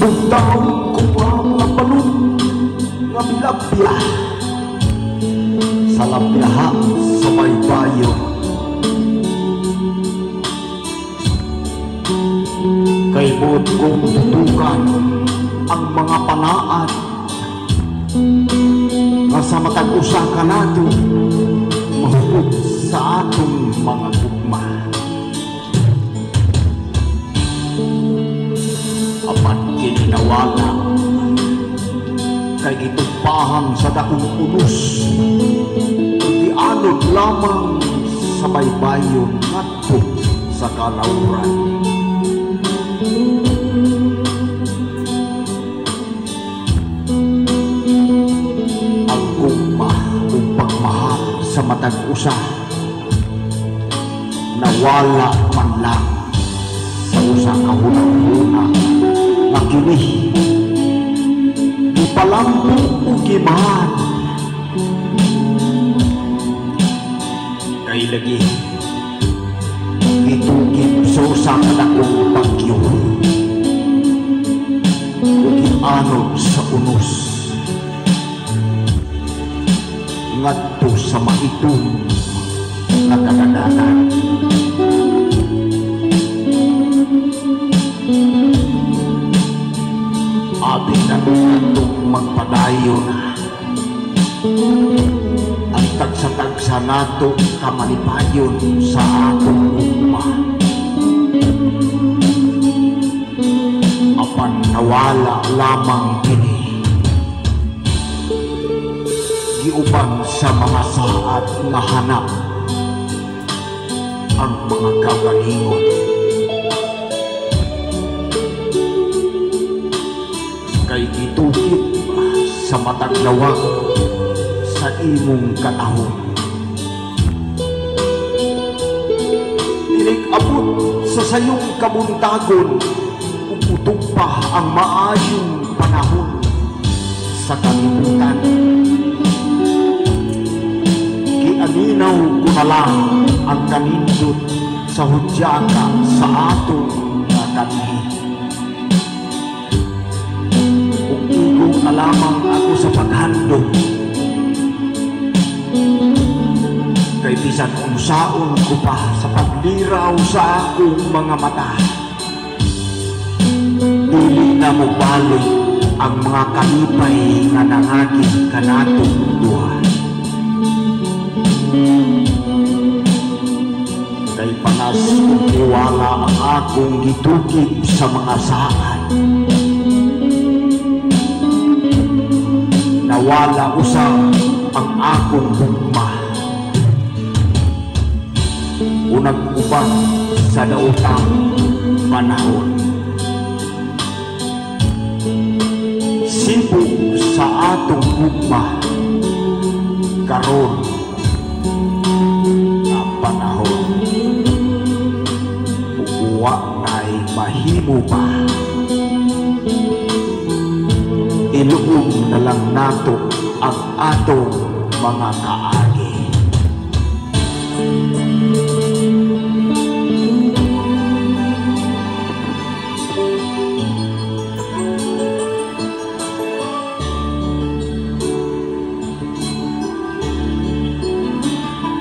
Bugtaon ko pa mga balon nga bilabya sa labyaha sa baybayon. Kay buot kong tutukan ang mga panaan nga sa matag usa ka nato mahupot sa atong mga gugma. Apat kininawala kay gitugpahang sa dakong unos, di anod lamang sa baybayon ngadto sa kalauran. Ang gugma ug pagmahal sa matag usa nawala man lang sa usa ka hunang-huna nga kini gipalambo ug gimahan kay lagi gitugib sa usa ka dakong bagyo ug gianod sa unos ngadto sa maitong nga kadadanan. Ating natutong magpadayon ang tagsa-tagsa nato kamalipayon sa atong ugma. Apan nawala lamang kini giuban sa mga saat nga hanap ang mga kagalingon. Kay gitukit sa matag lawag sa imong katahon. Inig-abot sa sayong kabuntagon ug utog pa ang maayong panahon sa kalibutan. Gianinaw ko na lang ang kanindot sa hudyaka sa atong nga kanhi. Na lamang ako sa paghandog kay bisan unsaon ko pa sa pagliraw sa akong mga mata, dili na mo balik ang mga kalipay nga nangagin kanatong duha. Kay panas kong iwala ang akong gitukip sa mga saan, nawala usang ang akong hugma. Unag uban sa daotang panahon, sibuk sa atong hugma karon nga panahon. Uwa na'y mahimo pa, iluog na lang nato ang atong mga kaagi.